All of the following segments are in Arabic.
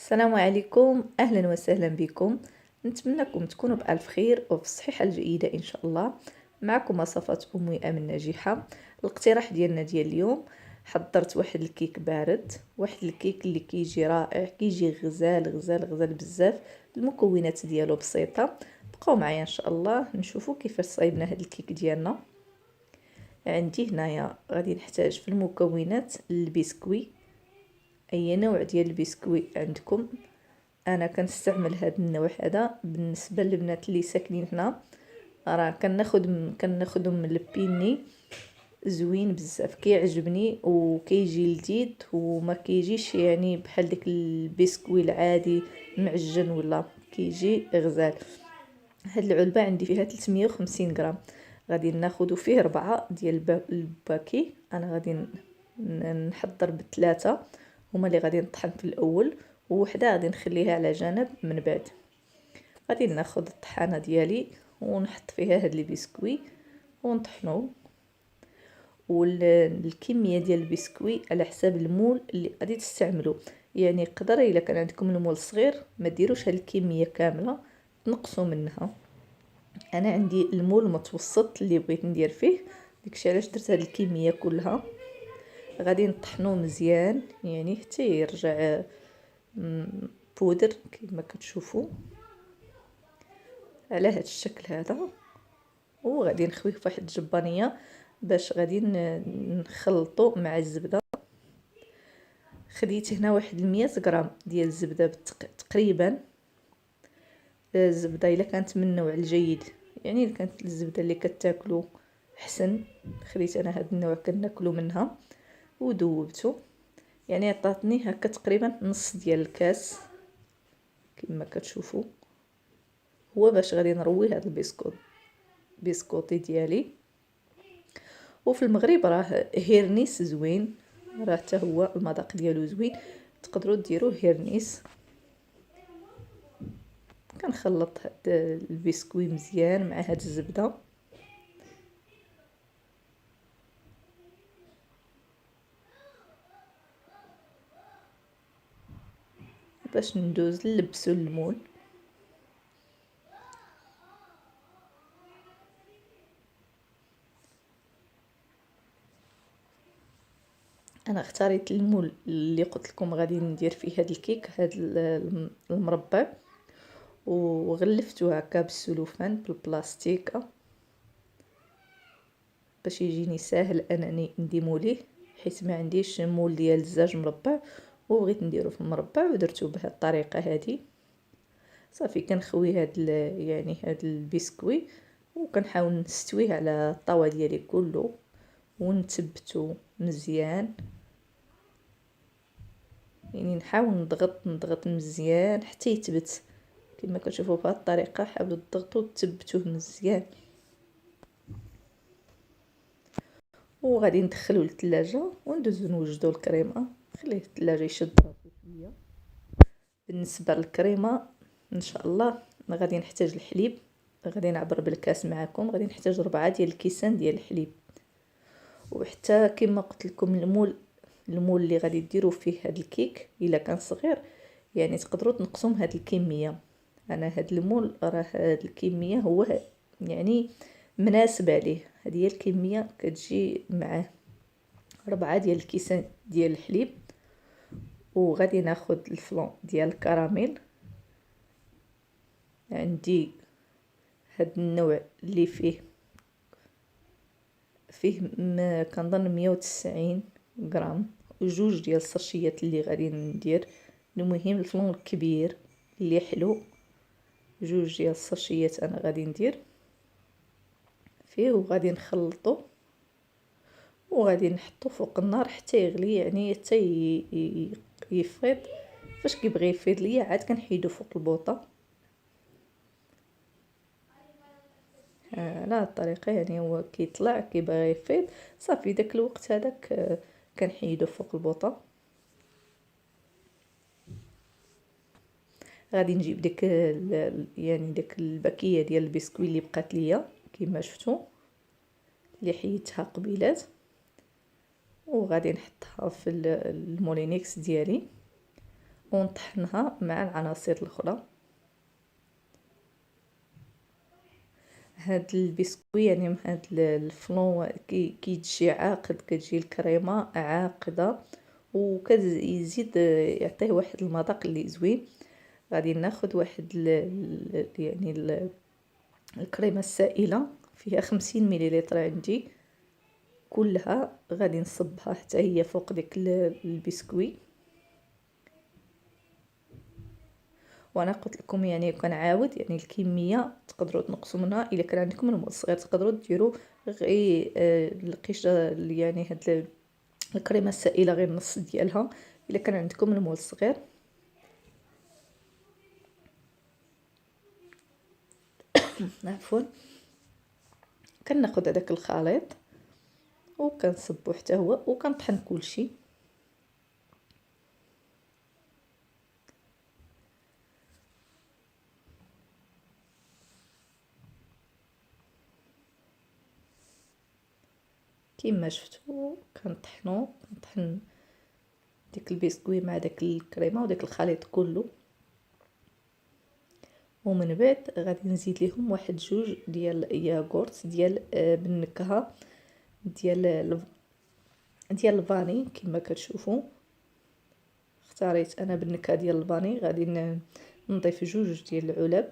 السلام عليكم، اهلا وسهلا بكم. نتمنىكم تكونوا بالف خير وفي الصحه الجيده ان شاء الله. معكم وصفات امي امن ناجحه. الاقتراح ديالنا ديال اليوم، حضرت واحد الكيك بارد، واحد الكيك اللي كيجي رائع، كيجي غزال غزال غزال بزاف. المكونات ديالو بسيطه، بقاو معايا ان شاء الله نشوفوا كيفاش صايبنا هذا الكيك ديالنا. عندي هنايا غادي نحتاج في المكونات البسكوي، اي نوع ديال البسكوي عندكم. انا كنستعمل هذا النوع هذا. بالنسبه للبنات اللي ساكنين هنا راه كناخذهم من البيني، زوين بزاف كيعجبني وكيجي لذيذ وما كيجيش يعني بحال داك البسكوي العادي معجن، ولا كيجي غزال. هاد العلبه عندي فيها 350 غرام، غادي ناخذ فيه 4 ديال الباكي. انا غادي نحضر بثلاثه، هما اللي غادي نطحن في الاول، ووحده غادي نخليها على جنب من بعد. غادي ناخذ الطحانه ديالي ونحط فيها هاد البسكوي ونطحنو. والكميه ديال البسكوي على حساب المول اللي غادي تستعملوا، يعني يقدر الا كان عندكم المول صغير ما ديروش هاد الكميه كامله، تنقصوا منها. انا عندي المول متوسط اللي بغيت ندير فيه، داكشي علاش درت هاد الكميه كلها. غادي نطحنوه مزيان يعني حتى يرجع بودر كما كتشوفوا على هذا الشكل هذا. وغادي نخويه في واحد الجبانيه باش غادي نخلطو مع الزبده. خديت هنا واحد 100 غرام ديال الزبده تقريبا. الزبده الا كانت من النوع الجيد، يعني الا كانت الزبده اللي كتاكلوا احسن. خديت انا هذا النوع كناكلوا منها ودوبته، يعني عطاتني هكا تقريبا نص ديال الكاس كما كتشوفوا. هو باش غادي نروي هذا بسكوطي ديالي. وفي المغرب راه هيرنيس زوين، راه حتى هو المذاق ديالو زوين، تقدروا ديروه هيرنيس. كنخلط هاد البسكوي مزيان مع هاد الزبده باش ندوز نلبسو المول. انا اختاريت المول اللي قلت لكم غادي ندير فيه هاد الكيك، هاد المربع، وغلفتو هكا بالسلوفان بالبلاستيك باش يجيني ساهل انني نديمو ليه، حيت ما عنديش مول ديال الزاج مربع وبغيت نديرو في المربع، ودرتو بهذه الطريقه هذه. صافي كنخوي يعني هاد البسكوي وكنحاول نستويه على الطاوه ديالي كله ونثبتو مزيان، يعني نحاول نضغط مزيان حتى يثبت. كما كتشوفوا بهذه الطريقه حاولوا تضغطوا وتثبتوه مزيان. وغادي ندخلو للثلاجه وندوزو نوجدو الكريمه، خليه الثلاجه يشد شويه. بالنسبه للكريمه ان شاء الله غادي نحتاج الحليب، غادي نعبر بالكاس معكم. غادي نحتاج 4 ديال الكيسان ديال الحليب. وحتى كما قلت لكم المول اللي غادي ديروا فيه هذا الكيك الا كان صغير، يعني تقدروا تنقصوا من هذه الكميه. انا هذا المول راه هذه الكميه هو يعني مناسبه عليه، هذه هي الكميه كتجي معاه 4 ديال الكيسان ديال الحليب. وغادي ناخذ الفلون ديال الكراميل. عندي هذا النوع اللي فيه ما كنظن 190 غرام، وجوج ديال السرشيات اللي غادي ندير. المهم الفلون الكبير اللي حلو، جوج ديال السرشيات انا غادي ندير فيه، وغادي نخلطو وغادي نحطو فوق النار حتى يغلي، يعني حتى يفيض. فاش كيبغي يفيض ليا عاد كنحيدو فوق البوطه على الطريقه، يعني هو كيطلع كيبغي يفيض صافي داك الوقت هذاك كنحيدو فوق البوطه. غادي نجيب ديك يعني ديك الباكيه ديال البسكوي اللي بقات ليا كما شفتوا، اللي حيدتها قبيلات، وغادي نحطها في المولينيكس ديالي. ونطحنها مع العناصر الاخرى. هاد البسكوي يعني من هاد الفلون كيتجي عاقد، كتجي الكريمه عاقده وكيزيد يعطيه واحد المذاق اللي زوين. غادي ناخذ واحد يعني الكريمه السائله فيها 50 مليلتر عندي، كلها غادي نصبها حتى هي فوق ديك البسكوي. وانا قلت لكم يعني كنعاود يعني الكميه تقدروا تنقصوا منها، الا كان عندكم المول صغير تقدروا ديروا غير القشره يعني هاد الكريمه السائله غير نص ديالها الا كان عندكم المول صغير. عفوا. كناخذ هذاك الخليط وكنصبو حتى هو وكنطحن كلشي. كما شفتوا كنطحن ديك البسكوي مع داك الكريمه وداك الخليط كله، ومن بعد غادي نزيد ليهم واحد جوج ديال ياغورت ديال بالنكهه ديال الفاني. كما كتشوفوا اختاريت انا بالنكهه ديال الفاني. غادي نضيف جوج ديال العلب،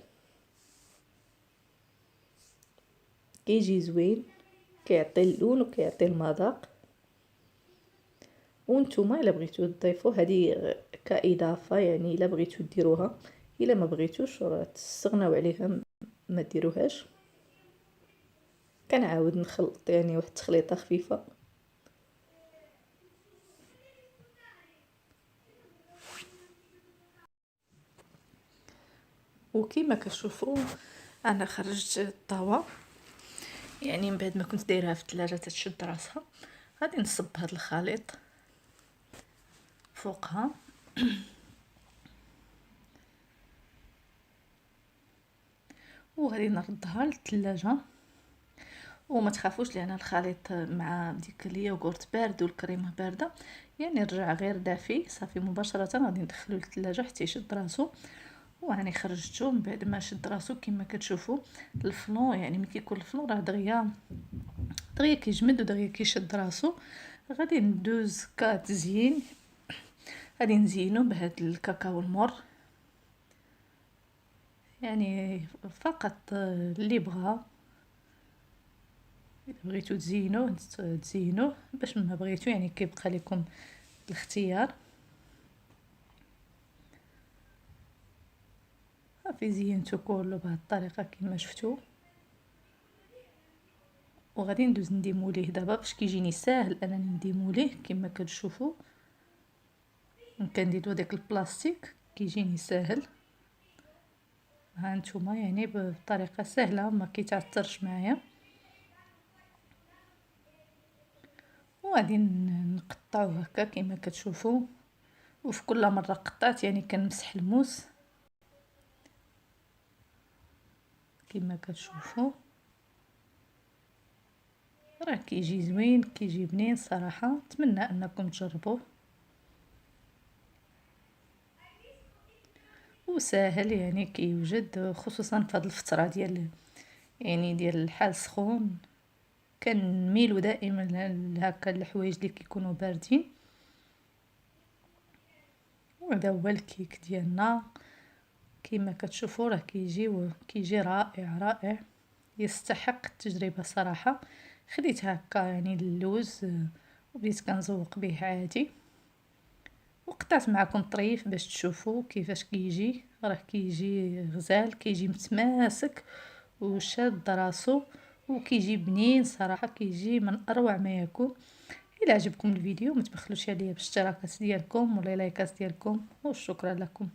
كيجي زوين، كيعطي اللون وكيعطي المذاق. وانتم الا بغيتو تضيفوا هذه كاضافه يعني الا بغيتو ديروها، الا ما بغيتوش راه تستغناو عليها ما ديروهاش. كنعاود نخلط يعني واحد التخليطه خفيفه. وكما كتشوفوا انا خرجت الطاوه يعني من بعد ما كنت دايرها في الثلاجه تشد راسها. غادي نصب هذا الخليط فوقها وغادي نردها للثلاجه. وما تخافوش لان الخليط مع ديك اليوغورت بارد والكريمه بارده يعني رجع غير دافي صافي مباشره غادي ندخلو للثلاجه حتى يشد راسو. وهاني خرجته من بعد ما شد راسو. كما كتشوفوا الفلون يعني ملي كيكون الفلون راه دغيا كيجمد ودغيا كيشد راسو. غادي ندوز كتزيين، غادي نزينو بهاد الكاكاو المر يعني فقط اللي بغا. بغيتو تزينوه باش ما بغيتو يعني كيبقى لكم الاختيار. صافي زينتو كله بهاد الطريقه كما شفتوا. وغادي ندوز نديمو ليه دابا باش كيجيني ساهل انني نديمو ليه. كما كتشوفوا كنديروا داك البلاستيك كيجيني ساهل. ها نتوما يعني بطريقه سهله ما كيتعثرش معايا. وغادي نقطعوه هكا كما كتشوفوا. وفي كل مره قطعت يعني كنمسح الموس كما كتشوفوا. راه كيجي زوين كيجي بنين صراحه. نتمنى انكم تجربوه وساهل يعني كيوجد خصوصا في هذه الفتره ديال الحال سخون. كنميلوا دائما هكا الحوايج اللي كيكونوا باردين. وهذا هو الكيك ديالنا كما كتشوفوا راه كيجي رائع يستحق التجربه صراحه. خديت هكا يعني اللوز وبديت كنزوق به عادي وقطعت معكم طريف باش تشوفوا كيفاش كيجي. راه كيجي غزال كيجي متماسك وشاد راسو وكيجي بنين صراحه. كيجي من اروع ما يكون. الى عجبكم الفيديو ما تبخلوش عليا بالاشتراكات ديالكم ولا لايكات ديالكم وشكرا لكم.